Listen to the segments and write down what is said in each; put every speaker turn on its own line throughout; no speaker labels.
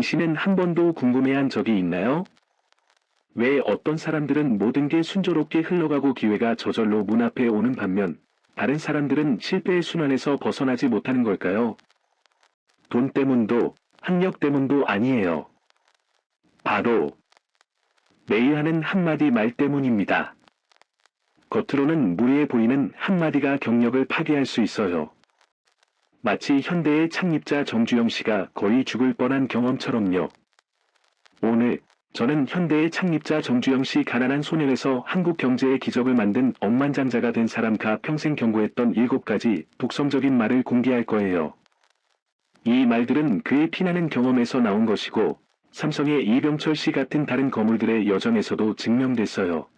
당신은 한 번도 궁금해한 적이 있나요? 왜 어떤 사람들은 모든 게 순조롭게 흘러가고 기회가 저절로 문 앞에 오는 반면 다른 사람들은 실패의 순환에서 벗어나지 못하는 걸까요? 돈 때문도 학력 때문도 아니에요. 바로 매일 하는 한마디 말 때문입니다. 겉으로는 무리해 보이는 한마디가 경력을 파괴할 수 있어요. 마치 현대의 창립자 정주영 씨가 거의 죽을 뻔한 경험처럼요. 오늘 저는 현대의 창립자 정주영 씨 가난한 소년에서 한국 경제의 기적을 만든 억만장자가 된 사람가 평생 경고했던 7가지 독성적인 말을 공개할 거예요. 이 말들은 그의 피나는 경험에서 나온 것이고 삼성의 이병철 씨 같은 다른 거물들의 여정에서도 증명됐어요.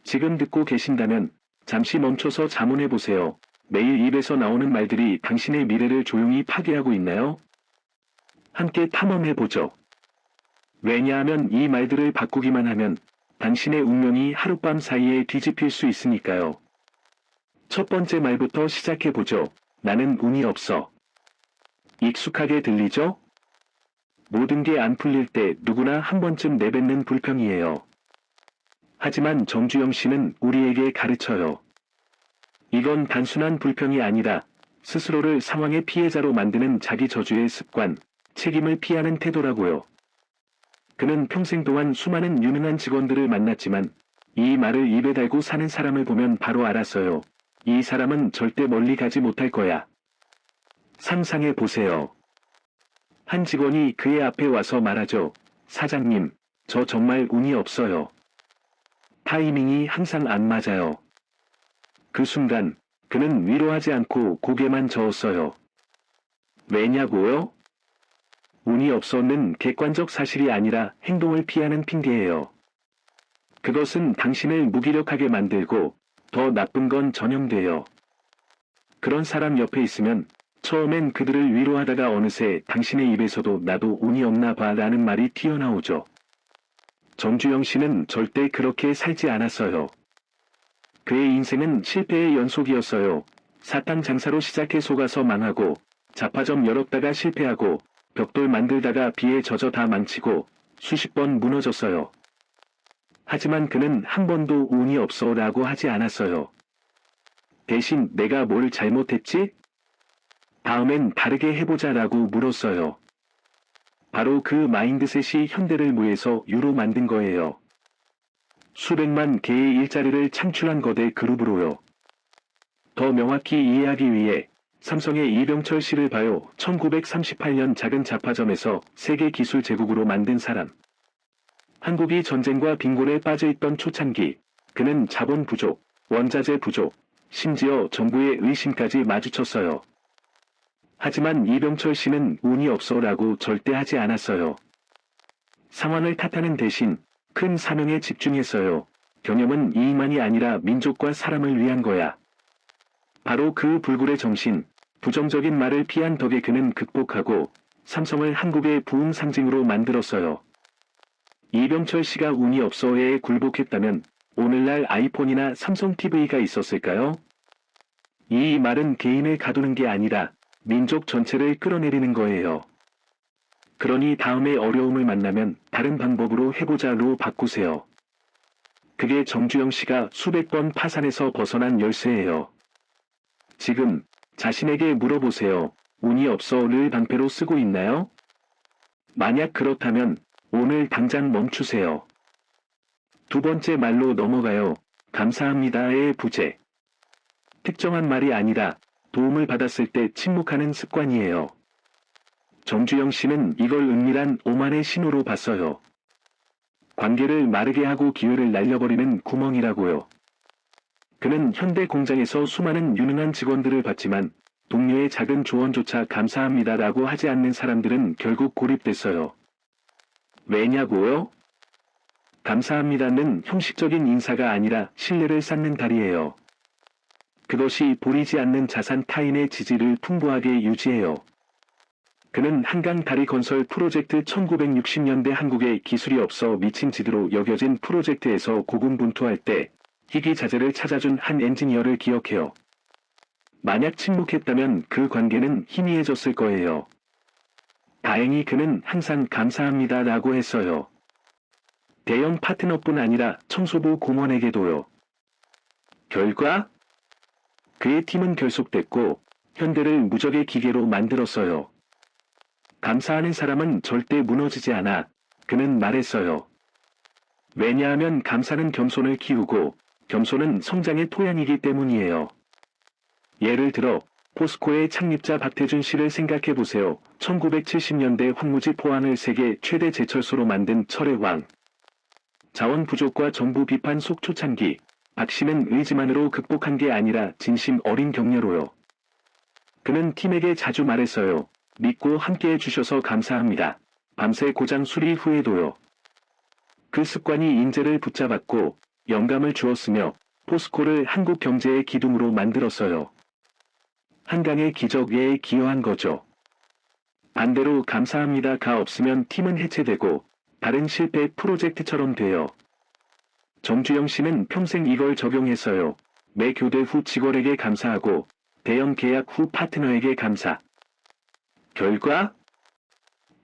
지금 듣고 계신다면 잠시 멈춰서 자문해 보세요. 매일 입에서 나오는 말들이 당신의 미래를 조용히 파괴하고 있나요? 함께 탐험해 보죠. 왜냐하면 이 말들을 바꾸기만 하면 당신의 운명이 하룻밤 사이에 뒤집힐 수 있으니까요. 첫 번째 말부터 시작해 보죠. 나는 운이 없어. 익숙하게 들리죠? 모든 게 안 풀릴 때 누구나 한 번쯤 내뱉는 불평이에요. 하지만 정주영 씨는 우리에게 가르쳐요. 이건 단순한 불평이 아니라 스스로를 상황의 피해자로 만드는 자기 저주의 습관, 책임을 피하는 태도라고요. 그는 평생 동안 수많은 유능한 직원들을 만났지만 이 말을 입에 달고 사는 사람을 보면 바로 알았어요. 이 사람은 절대 멀리 가지 못할 거야. 상상해 보세요. 한 직원이 그의 앞에 와서 말하죠. 사장님, 저 정말 운이 없어요. 타이밍이 항상 안 맞아요. 그 순간 그는 위로하지 않고 고개만 저었어요. 왜냐고요? 운이 없어는 객관적 사실이 아니라 행동을 피하는 핑계예요. 그것은 당신을 무기력하게 만들고 더 나쁜 건 전염돼요. 그런 사람 옆에 있으면 처음엔 그들을 위로하다가 어느새 당신의 입에서도 나도 운이 없나 봐 라는 말이 튀어나오죠. 정주영 씨는 절대 그렇게 살지 않았어요. 그의 인생은 실패의 연속이었어요. 사탕 장사로 시작해 속아서 망하고 잡화점 열었다가 실패하고 벽돌 만들다가 비에 젖어 다 망치고 수십 번 무너졌어요. 하지만 그는 한 번도 운이 없어 라고 하지 않았어요. 대신 내가 뭘 잘못했지? 다음엔 다르게 해보자 라고 물었어요. 바로 그 마인드셋이 현대를 무에서 유로 만든 거예요. 수백만 개의 일자리를 창출한 거대 그룹으로요. 더 명확히 이해하기 위해 삼성의 이병철 씨를 봐요. 1938년 작은 잡화점에서 세계 기술 제국으로 만든 사람. 한국이 전쟁과 빈곤에 빠져있던 초창기, 그는 자본 부족, 원자재 부족, 심지어 정부의 의심까지 마주쳤어요. 하지만 이병철 씨는 운이 없어라고 절대 하지 않았어요. 상황을 탓하는 대신 큰 사명에 집중했어요. 경영은 이익만이 아니라 민족과 사람을 위한 거야. 바로 그 불굴의 정신, 부정적인 말을 피한 덕에 그는 극복하고 삼성을 한국의 부흥 상징으로 만들었어요. 이병철 씨가 운이 없어에 굴복했다면 오늘날 아이폰이나 삼성 TV가 있었을까요? 이 말은 개인을 가두는 게 아니라 민족 전체를 끌어내리는 거예요. 그러니 다음에 어려움을 만나면 다른 방법으로 해보자로 바꾸세요. 그게 정주영 씨가 수백 번 파산에서 벗어난 열쇠예요. 지금 자신에게 물어보세요. 운이 없어를 방패로 쓰고 있나요? 만약 그렇다면 오늘 당장 멈추세요. 두 번째 말로 넘어가요. 감사합니다의 부재. 특정한 말이 아니라 도움을 받았을 때 침묵하는 습관이에요. 정주영 씨는 이걸 은밀한 오만의 신호로 봤어요. 관계를 마르게 하고 기회를 날려버리는 구멍이라고요. 그는 현대 공장에서 수많은 유능한 직원들을 봤지만 동료의 작은 조언조차 감사합니다라고 하지 않는 사람들은 결국 고립됐어요. 왜냐고요? 감사합니다는 형식적인 인사가 아니라 신뢰를 쌓는 다리예요. 그것이 보이지 않는 자산 타인의 지지를 풍부하게 유지해요. 그는 한강 다리 건설 프로젝트 1960년대 한국에 기술이 없어 미친 짓으로 여겨진 프로젝트에서 고군분투할 때 희귀자재를 찾아준 한 엔지니어를 기억해요. 만약 침묵했다면 그 관계는 희미해졌을 거예요. 다행히 그는 항상 감사합니다라고 했어요. 대형 파트너뿐 아니라 청소부 공원에게도요. 결과? 그의 팀은 결속됐고 현대를 무적의 기계로 만들었어요. 감사하는 사람은 절대 무너지지 않아. 그는 말했어요. 왜냐하면 감사는 겸손을 키우고 겸손은 성장의 토양이기 때문이에요. 예를 들어 포스코의 창립자 박태준 씨를 생각해 보세요. 1970년대 황무지 포항을 세계 최대 제철소로 만든 철의 왕. 자원 부족과 정부 비판 속 초창기, 박 씨는 의지만으로 극복한 게 아니라 진심 어린 격려로요. 그는 팀에게 자주 말했어요. 믿고 함께해 주셔서 감사합니다. 밤새 고장 수리 후에도요. 그 습관이 인재를 붙잡았고 영감을 주었으며 포스코를 한국 경제의 기둥으로 만들었어요. 한강의 기적에 기여한 거죠. 반대로 감사합니다가 없으면 팀은 해체되고 다른 실패 프로젝트처럼 돼요. 정주영 씨는 평생 이걸 적용했어요. 매 교대 후 직원에게 감사하고 대형 계약 후 파트너에게 감사. 결과?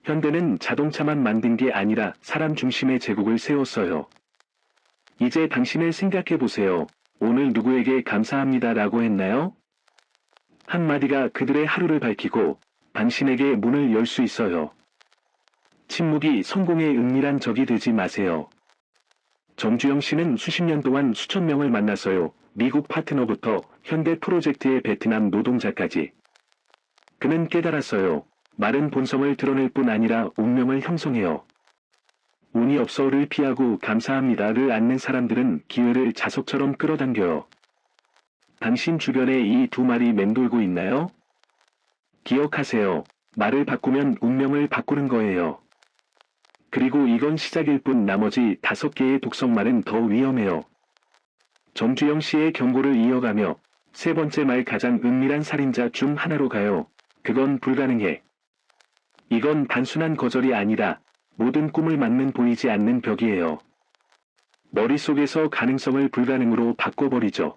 현대는 자동차만 만든 게 아니라 사람 중심의 제국을 세웠어요. 이제 당신을 생각해 보세요. 오늘 누구에게 감사합니다라고 했나요? 한마디가 그들의 하루를 밝히고 당신에게 문을 열 수 있어요. 침묵이 성공의 은밀한 적이 되지 마세요. 정주영 씨는 수십 년 동안 수천 명을 만났어요. 미국 파트너부터 현대 프로젝트의 베트남 노동자까지. 그는 깨달았어요. 마른 본성을 드러낼 뿐 아니라 운명을 형성해요. 운이 없어를 피하고 감사합니다를 않는 사람들은 기회를 자석처럼 끌어당겨요. 당신 주변에 이 두 말이 맴돌고 있나요? 기억하세요. 말을 바꾸면 운명을 바꾸는 거예요. 그리고 이건 시작일 뿐 나머지 5개의 독성말은 더 위험해요. 정주영 씨의 경고를 이어가며 세 번째 말 가장 은밀한 살인자 중 하나로 가요. 그건 불가능해. 이건 단순한 거절이 아니라 모든 꿈을 막는 보이지 않는 벽이에요. 머릿속에서 가능성을 불가능으로 바꿔버리죠.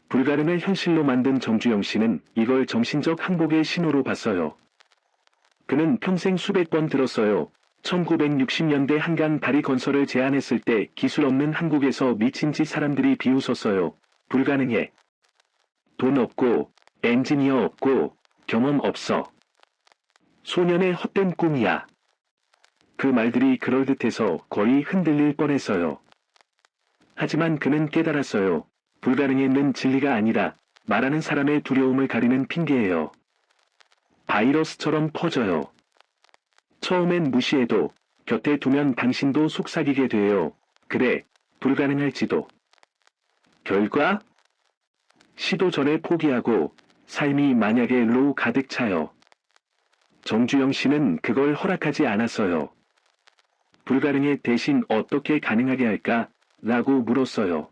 불가능을 현실로 만든 정주영 씨는 이걸 정신적 항복의 신호로 봤어요. 그는 평생 수백 번 들었어요. 1960년대 한강 다리 건설을 제안했을 때 기술 없는 한국에서 미친 짓 사람들이 비웃었어요. 불가능해. 돈 없고 엔지니어 없고 경험 없어. 소년의 헛된 꿈이야. 그 말들이 그럴듯해서 거의 흔들릴 뻔했어요. 하지만 그는 깨달았어요. 불가능에는 진리가 아니라 말하는 사람의 두려움을 가리는 핑계예요. 바이러스처럼 퍼져요. 처음엔 무시해도 곁에 두면 당신도 속삭이게 돼요. 그래, 불가능할지도. 결과? 시도 전에 포기하고 삶이 만약에 로 가득 차요. 정주영 씨는 그걸 허락하지 않았어요. 불가능에 대신 어떻게 가능하게 할까? 라고 물었어요.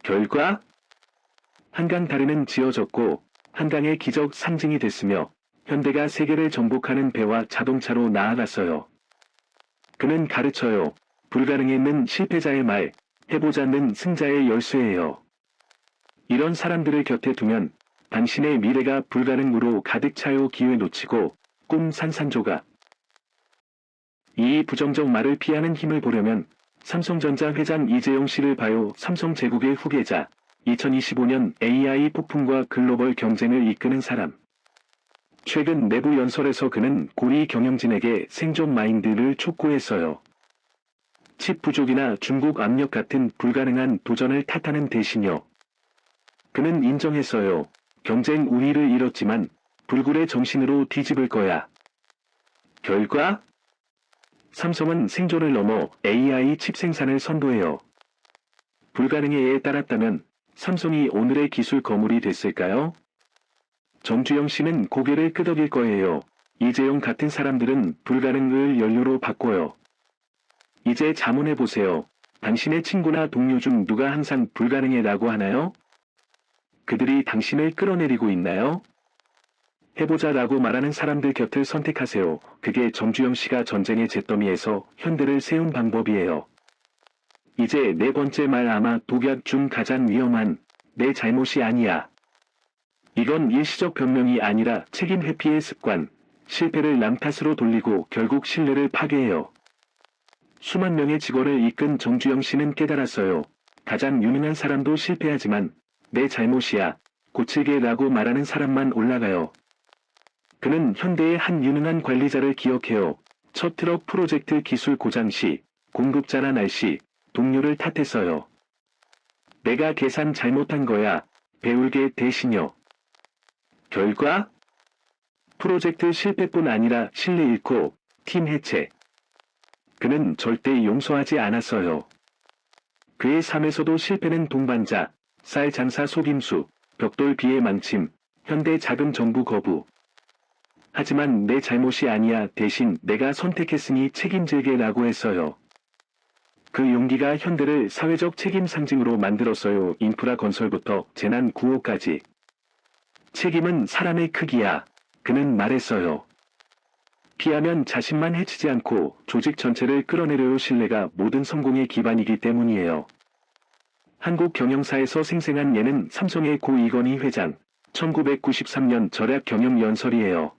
결과? 한강 다리는 지어졌고 한강의 기적 상징이 됐으며 현대가 세계를 정복하는 배와 자동차로 나아갔어요. 그는 가르쳐요. 불가능에는 실패자의 말, 해보자는 승자의 열쇠예요. 이런 사람들을 곁에 두면 당신의 미래가 불가능으로 가득 차요. 기회 놓치고 꿈 산산조각. 이 부정적 말을 피하는 힘을 보려면 삼성전자 회장 이재용 씨를 봐요. 삼성 제국의 후계자, 2025년 AI 폭풍과 글로벌 경쟁을 이끄는 사람. 최근 내부 연설에서 그는 고리 경영진에게 생존 마인드를 촉구했어요. 칩 부족이나 중국 압력 같은 불가능한 도전을 탓하는 대신요. 그는 인정했어요. 경쟁 우위를 잃었지만 불굴의 정신으로 뒤집을 거야. 결과? 삼성은 생존을 넘어 AI 칩 생산을 선도해요. 불가능에에 따랐다면 삼성이 오늘의 기술 거물이 됐을까요? 정주영 씨는 고개를 끄덕일 거예요. 이재용 같은 사람들은 불가능을 연료로 바꿔요. 이제 자문해보세요. 당신의 친구나 동료 중 누가 항상 불가능해라고 하나요? 그들이 당신을 끌어내리고 있나요? 해보자라고 말하는 사람들 곁을 선택하세요. 그게 정주영 씨가 전쟁의 잿더미에서 현대를 세운 방법이에요. 이제 네 번째 말 아마 독약 중 가장 위험한 내 잘못이 아니야. 이건 일시적 변명이 아니라 책임 회피의 습관, 실패를 남 탓으로 돌리고 결국 신뢰를 파괴해요. 수만 명의 직원을 이끈 정주영 씨는 깨달았어요. 가장 유능한 사람도 실패하지만 내 잘못이야, 고칠게라고 말하는 사람만 올라가요. 그는 현대의 한 유능한 관리자를 기억해요. 첫 트럭 프로젝트 기술 고장 시 공급자나 날씨, 동료를 탓했어요. 내가 계산 잘못한 거야. 배울게 대신여. 결과? 프로젝트 실패뿐 아니라 신뢰 잃고 팀 해체. 그는 절대 용서하지 않았어요. 그의 삶에서도 실패는 동반자, 쌀 장사 속임수, 벽돌 비의 망침, 현대 자금 정부 거부. 하지만 내 잘못이 아니야, 대신 내가 선택했으니 책임질게라고 했어요. 그 용기가 현대를 사회적 책임 상징으로 만들었어요. 인프라 건설부터 재난 구호까지. 책임은 사람의 크기야. 그는 말했어요. 피하면 자신만 해치지 않고 조직 전체를 끌어내려요. 신뢰가 모든 성공의 기반이기 때문이에요. 한국 경영사에서 생생한 예는 삼성의 고 이건희 회장, 1993년 절약 경영 연설이에요.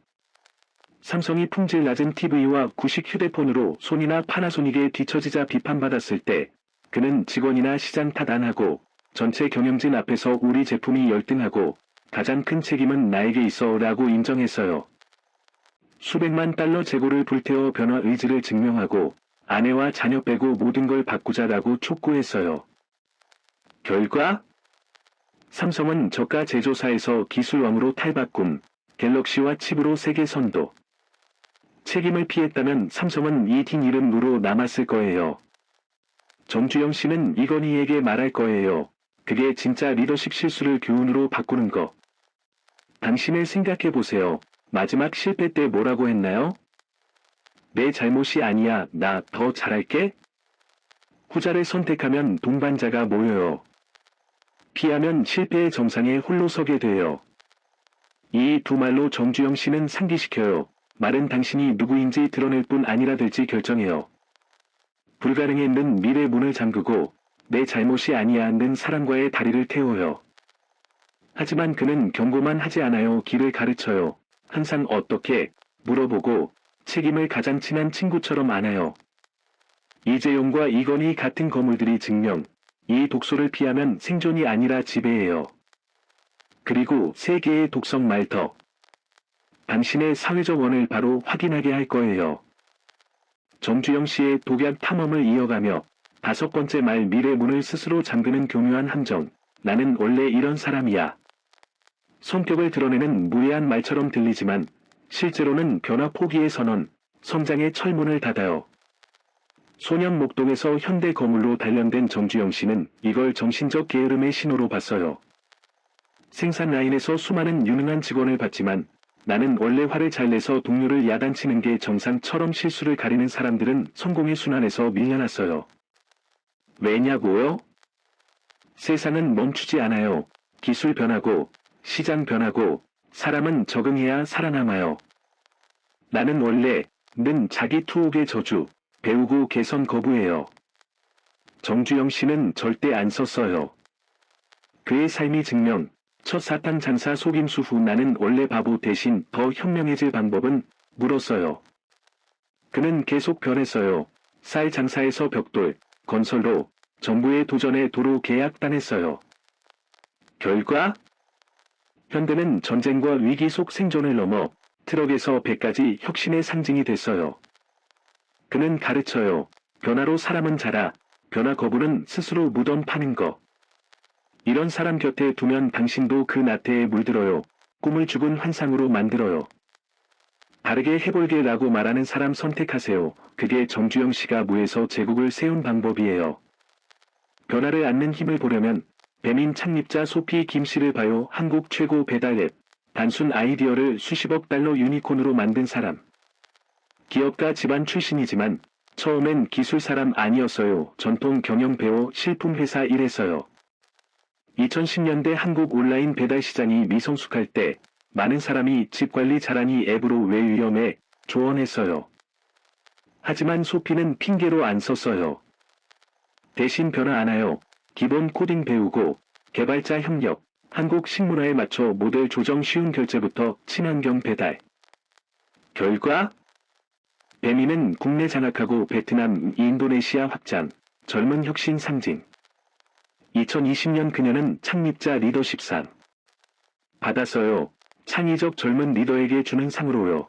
삼성이 품질 낮은 TV와 구식 휴대폰으로 소니나 파나소닉에 뒤처지자 비판받았을 때 그는 직원이나 시장 탓 안 하고 전체 경영진 앞에서 우리 제품이 열등하고 가장 큰 책임은 나에게 있어 라고 인정했어요. 수백만 달러 재고를 불태워 변화 의지를 증명하고 아내와 자녀 빼고 모든 걸 바꾸자라고 촉구했어요. 결과? 삼성은 저가 제조사에서 기술왕으로 탈바꿈, 갤럭시와 칩으로 세계 선도. 책임을 피했다면 삼성은 이 뒷 이름으로 남았을 거예요. 정주영 씨는 이건희에게 말할 거예요. 그게 진짜 리더십 실수를 교훈으로 바꾸는 거. 당신을 생각해 보세요. 마지막 실패 때 뭐라고 했나요? 내 잘못이 아니야, 나 더 잘할게? 후자를 선택하면 동반자가 모여요. 피하면 실패의 정상에 홀로 서게 돼요. 이 두 말로 정주영 씨는 상기시켜요. 말은 당신이 누구인지 드러낼 뿐 아니라 될지 결정해요. 불가능에 는 미래 문을 잠그고 내 잘못이 아니야 는 사람과의 다리를 태워요. 하지만 그는 경고만 하지 않아요. 길을 가르쳐요. 항상 어떻게 물어보고 책임을 가장 친한 친구처럼 안아요. 이재용과 이건희 같은 거물들이 증명, 이 독소를 피하면 생존이 아니라 지배예요. 그리고 세 개의 독성 말 더. 당신의 사회적 원을 바로 확인하게 할 거예요. 정주영 씨의 독약 탐험을 이어가며 다섯 번째 말 미래 문을 스스로 잠그는 교묘한 함정. 나는 원래 이런 사람이야. 성격을 드러내는 무례한 말처럼 들리지만 실제로는 변화 포기의 선언, 성장의 철문을 닫아요. 소년 목동에서 현대 거물로 단련된 정주영 씨는 이걸 정신적 게으름의 신호로 봤어요. 생산 라인에서 수많은 유능한 직원을 봤지만 나는 원래 화를 잘 내서 동료를 야단치는 게 정상처럼 실수를 가리는 사람들은 성공의 순환에서 밀려났어요. 왜냐고요? 세상은 멈추지 않아요. 기술 변하고 시장 변하고 사람은 적응해야 살아남아요. 나는 원래는 자기 투옥의 저주, 배우고 개선 거부해요. 정주영 씨는 절대 안 썼어요. 그의 삶이 증명, 첫 사탕 장사 속임수 후 나는 원래 바보 대신 더 현명해질 방법은 물었어요. 그는 계속 변했어요. 쌀 장사에서 벽돌, 건설로 정부의 도전에 도로 계약 따냈어요. 결과? 현대는 전쟁과 위기 속 생존을 넘어 트럭에서 배까지 혁신의 상징이 됐어요. 그는 가르쳐요. 변화로 사람은 자라, 변화 거부는 스스로 무덤 파는 거. 이런 사람 곁에 두면 당신도 그 나태에 물들어요. 꿈을 죽은 환상으로 만들어요. 다르게 해볼게라고 말하는 사람 선택하세요. 그게 정주영 씨가 무에서 제국을 세운 방법이에요. 변화를 안는 힘을 보려면 배민 창립자 소피 김 씨를 봐요. 한국 최고 배달 앱. 단순 아이디어를 수십억 달러 유니콘으로 만든 사람. 기업가 집안 출신이지만 처음엔 기술 사람 아니었어요. 전통 경영 배워 실품회사 일했어요. 2010년대 한국 온라인 배달 시장이 미성숙할 때 많은 사람이 집 관리 잘하니 앱으로 왜 위험해 조언했어요. 하지만 소피는 핑계로 안 썼어요. 대신 변화 안 해요. 기본 코딩 배우고 개발자 협력, 한국 식문화에 맞춰 모델 조정 쉬운 결제부터 친환경 배달. 결과? 배민은 국내 장악하고 베트남, 인도네시아 확장, 젊은 혁신 상징. 2020년 그녀는 창립자 리더십상. 받았어요. 창의적 젊은 리더에게 주는 상으로요.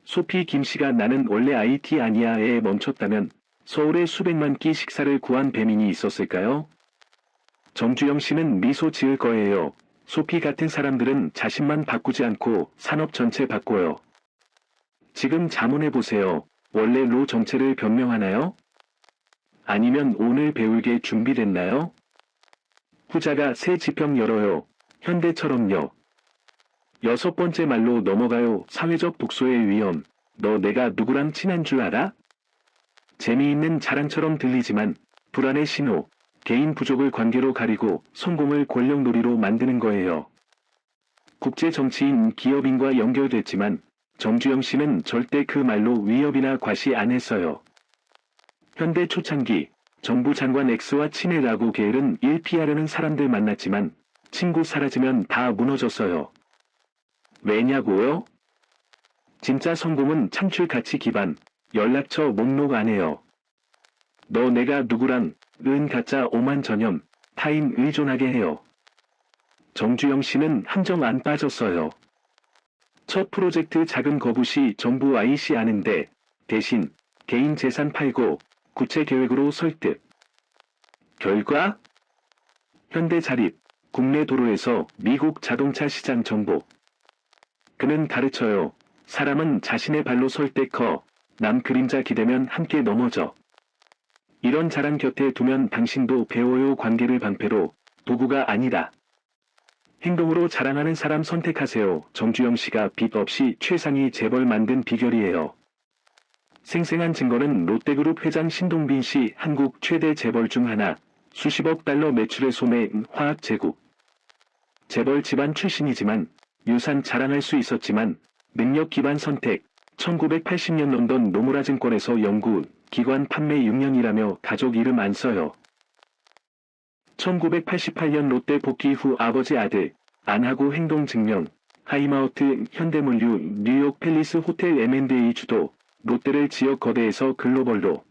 소피 김씨가 나는 원래 IT 아니야에 멈췄다면 서울에 수백만 끼 식사를 구한 배민이 있었을까요? 정주영 씨는 미소 지을 거예요. 소피 같은 사람들은 자신만 바꾸지 않고 산업 전체 바꿔요. 지금 자문해보세요. 원래 로 정체를 변명하나요? 아니면 오늘 배울 게 준비됐나요? 후자가 새 지평 열어요. 현대처럼요. 6번째 말로 넘어가요. 사회적 독소의 위험. 너 내가 누구랑 친한 줄 알아? 재미있는 자랑처럼 들리지만 불안의 신호. 개인 부족을 관계로 가리고 성공을 권력놀이로 만드는 거예요. 국제 정치인 기업인과 연결됐지만 정주영 씨는 절대 그 말로 위협이나 과시 안 했어요. 현대 초창기 정부 장관 X와 친해라고 게으른 일 피하려는 사람들 만났지만 친구 사라지면 다 무너졌어요. 왜냐고요? 진짜 성공은 창출 가치 기반, 연락처 목록 안에요. 너 내가 누구랑 은 가짜 오만 전염, 타인 의존하게 해요. 정주영 씨는 함정 안 빠졌어요. 첫 프로젝트 자금 거부 시 정부 IC 아는데 대신 개인 재산 팔고 구체 계획으로 설득. 결과? 현대 자립, 국내 도로에서 미국 자동차 시장 정복. 그는 가르쳐요. 사람은 자신의 발로 설 때 커, 남 그림자 기대면 함께 넘어져. 이런 자랑 곁에 두면 당신도 배워요. 관계를 방패로, 도구가 아니다. 행동으로 자랑하는 사람 선택하세요. 정주영 씨가 빚 없이 최상위 재벌 만든 비결이에요. 생생한 증거는 롯데그룹 회장 신동빈 씨 한국 최대 재벌 중 하나, 수십억 달러 매출의 소매 화학 제국. 재벌 집안 출신이지만 유산 자랑할 수 있었지만 능력 기반 선택. 1980년 런던 노무라 증권에서 연구, 기관 판매 6년이라며 가족 이름 안 써요. 1988년 롯데 복귀 후 아버지 아들, 안하고 행동 증명, 하이마우트, 현대물류, 뉴욕 팰리스 호텔 M&A 주도, 롯데를 지역 거대에서 글로벌로.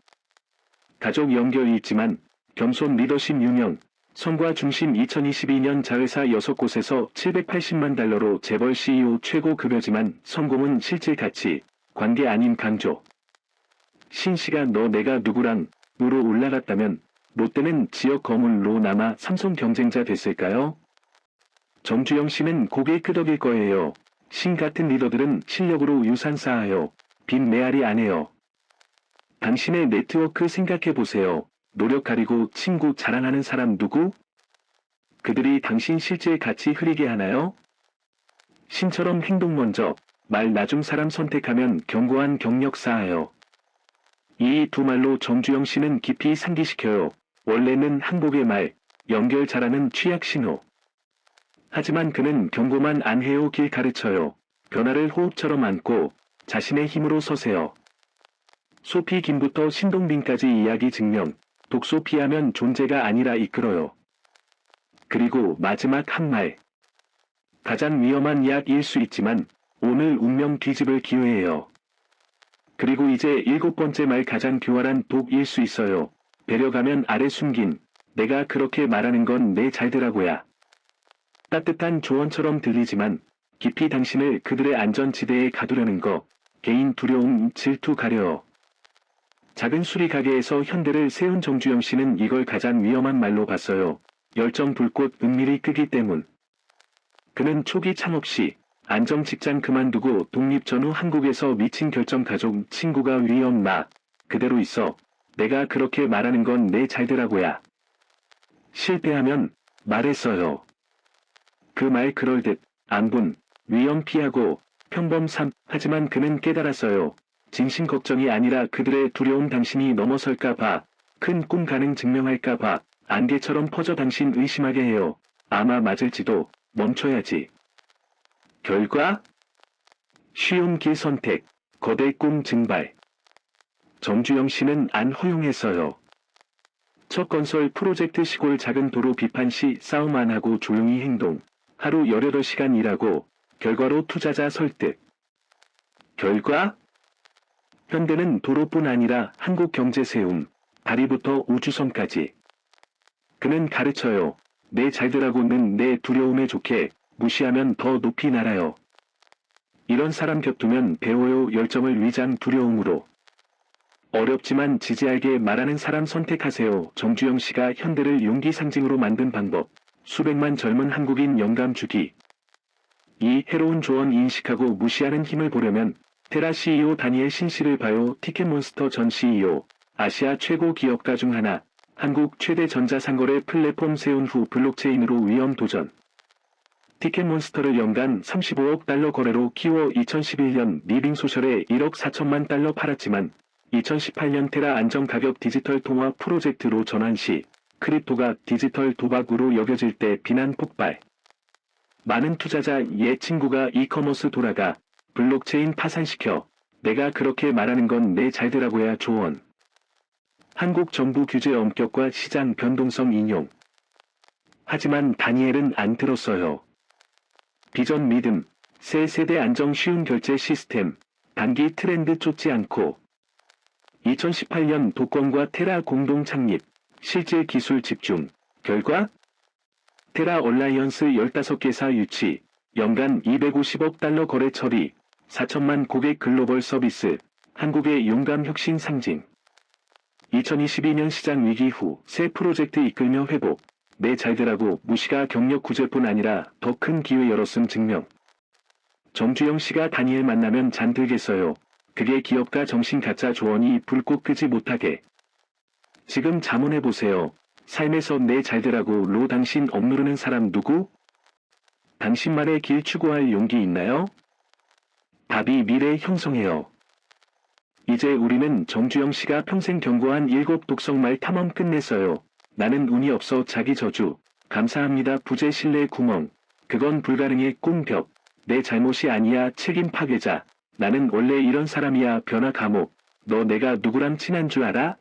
가족 연결이 있지만 겸손 리더십 유명, 성과 중심 2022년 자회사 6곳에서 780만 달러로 재벌 CEO 최고 급여지만 성공은 실질 가치, 관계 아닌 강조. 신 씨가 너 내가 누구랑 으로 올라갔다면 롯데는 지역 거물로 남아 삼성 경쟁자 됐을까요? 정주영 씨는 고개 끄덕일 거예요. 신 같은 리더들은 실력으로 유산 쌓아요. 빚 메아리 안 해요. 당신의 네트워크 생각해보세요. 노력 가리고 친구 자랑하는 사람 누구? 그들이 당신 실제 가치 흐리게 하나요? 신처럼 행동 먼저, 말 나중 사람 선택하면 견고한 경력 쌓아요. 이 두 말로 정주영 씨는 깊이 상기시켜요. 원래는 항복의 말, 연결 잘하는 취약 신호. 하지만 그는 경고만 안 해요. 길 가르쳐요. 변화를 호흡처럼 안고 자신의 힘으로 서세요. 소피 김부터 신동빈까지 이야기 증명. 독소 피하면 존재가 아니라 이끌어요. 그리고 마지막 한 말. 가장 위험한 약일 수 있지만 오늘 운명 뒤집을 기회예요. 그리고 이제 7번째 말 가장 교활한 독일 수 있어요. 배려가면 아래 숨긴. 내가 그렇게 말하는 건 내 잘되라고야. 따뜻한 조언처럼 들리지만 깊이 당신을 그들의 안전지대에 가두려는 거. 개인 두려움, 질투 가려워. 작은 수리 가게에서 현대를 세운 정주영 씨는 이걸 가장 위험한 말로 봤어요. 열정 불꽃 은밀히 끄기 때문. 그는 초기 창업 시 안정 직장 그만두고 독립 전후 한국에서 미친 결정 가족 친구가 위험 마. 그대로 있어. 내가 그렇게 말하는 건 내 잘되라고야. 실패하면 말했어요. 그 말 그럴 듯 안분, 위험 피하고 평범 삶. 하지만 그는 깨달았어요. 진심 걱정이 아니라 그들의 두려움 당신이 넘어설까 봐. 큰 꿈 가능 증명할까 봐. 안개처럼 퍼져 당신 의심하게 해요. 아마 맞을지도. 멈춰야지. 결과? 쉬운 길 선택. 거대 꿈 증발. 정주영 씨는 안 허용했어요. 첫 건설 프로젝트 시골 작은 도로 비판 시 싸움 안 하고 조용히 행동. 하루 18시간 일하고 결과로 투자자 설득. 결과? 현대는 도로뿐 아니라 한국 경제 세움, 다리부터 우주선까지. 그는 가르쳐요. 내 잘되라고는 내 두려움에 좋게, 무시하면 더 높이 날아요. 이런 사람 곁두면 배워요. 열정을 위장 두려움으로. 어렵지만 지지하게 말하는 사람 선택하세요. 정주영 씨가 현대를 용기 상징으로 만든 방법. 수백만 젊은 한국인 영감 주기. 이 해로운 조언 인식하고 무시하는 힘을 보려면 테라 CEO 다니엘 신 씨를 봐요. 티켓몬스터 전 CEO. 아시아 최고 기업가 중 하나. 한국 최대 전자상거래 플랫폼 세운 후 블록체인으로 위험 도전. 티켓몬스터를 연간 35억 달러 거래로 키워 2011년 리빙소셜에 1억 4천만 달러 팔았지만 2018년 테라 안정가격 디지털 통화 프로젝트로 전환 시 크립토가 디지털 도박으로 여겨질 때 비난 폭발. 많은 투자자 얘 친구가 이커머스 돌아가 블록체인 파산시켜. 내가 그렇게 말하는 건 내 잘되라고야 조언. 한국 정부 규제 엄격과 시장 변동성 인용. 하지만 다니엘은 안 들었어요. 비전 믿음, 새 세대 안정 쉬운 결제 시스템, 단기 트렌드 쫓지 않고. 2018년 도권과 테라 공동 창립, 실제 기술 집중. 결과? 테라 얼라이언스 15개사 유치, 연간 250억 달러 거래 처리, 4천만 고객 글로벌 서비스, 한국의 용감 혁신 상징. 2022년 시장 위기 후 새 프로젝트 이끌며 회복. 내 잘되라고 무시가 경력 구제뿐 아니라 더 큰 기회 열었음 증명. 정주영 씨가 다니엘 만나면 잠들겠어요. 그게 기업가 정신 가짜 조언이 불꽃 끄지 못하게. 지금 자문해보세요. 삶에서 내 잘되라고로 당신 억누르는 사람 누구? 당신 말에 길 추구할 용기 있나요? 답이 미래 형성해요. 이제 우리는 정주영 씨가 평생 경고한 7 독성말 탐험 끝냈어요. 나는 운이 없어 자기 저주. 감사합니다 부재 신뢰 구멍. 그건 불가능해 꿈벽. 내 잘못이 아니야 책임 파괴자. 나는 원래 이런 사람이야 변화 감옥. 너 내가 누구랑 친한 줄 알아?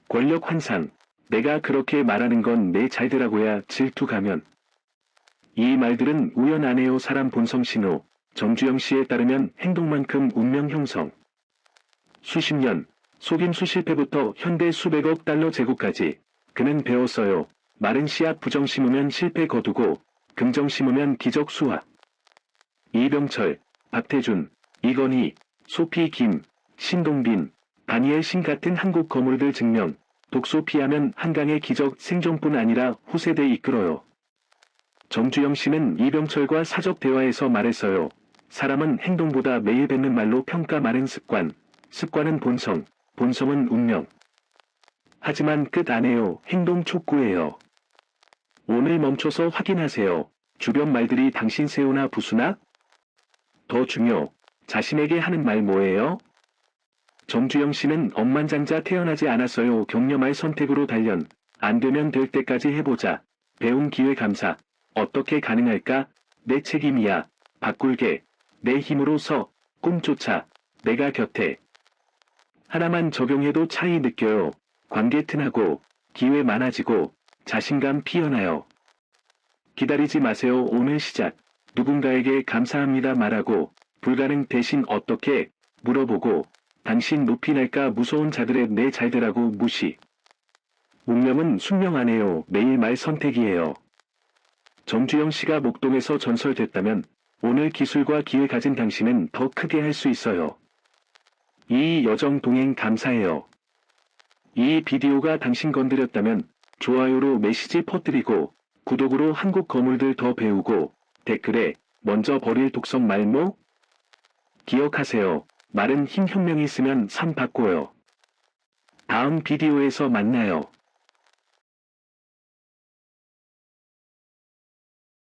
권력 환상. 내가 그렇게 말하는 건 내 잘되라고야 질투 가면. 이 말들은 우연 아니에요. 사람 본성 신호. 정주영 씨에 따르면 행동만큼 운명 형성. 수십 년, 속임수 실패부터 현대 수백억 달러 재고까지 그는 배웠어요. 마른 씨앗 부정 심으면 실패 거두고 긍정 심으면 기적 수확. 이병철, 박태준, 이건희, 소피 김, 신동빈, 다니엘 신 같은 한국 거물들 증명. 독소 피하면 한강의 기적 생존뿐 아니라 후세대 이끌어요. 정주영 씨는 이병철과 사적 대화에서 말했어요. 사람은 행동보다 매일 뱉는 말로 평가 많은 습관. 습관은 본성, 본성은 운명. 하지만 끝 아니에요. 행동 촉구예요. 오늘 멈춰서 확인하세요. 주변 말들이 당신 세우나 부수나? 더 중요. 자신에게 하는 말 뭐예요? 정주영 씨는 억만장자 태어나지 않았어요. 격려말 선택으로 단련. 안 되면 될 때까지 해보자. 배운 기회 감사. 어떻게 가능할까? 내 책임이야. 바꿀게. 내 힘으로 서. 꿈 쫓아. 내가 곁에. 하나만 적용해도 차이 느껴요. 관계 튼하고, 기회 많아지고, 자신감 피어나요. 기다리지 마세요. 오늘 시작. 누군가에게 감사합니다 말하고, 불가능 대신 어떻게 물어보고, 당신 높이 날까 무서운 자들의 내 잘되라고 무시. 운명은 숙명 아니에요. 매일 말 선택이에요. 정주영 씨가 목동에서 전설됐다면, 오늘 기술과 기회 가진 당신은 더 크게 할 수 있어요. 이 여정 동행 감사해요. 이 비디오가 당신 건드렸다면 좋아요로 메시지 퍼뜨리고 구독으로 한국 거물들 더 배우고 댓글에 먼저 버릴 독성 말모? 기억하세요. 말은 힘 혁명이 있으면 삶 바꿔요. 다음 비디오에서 만나요.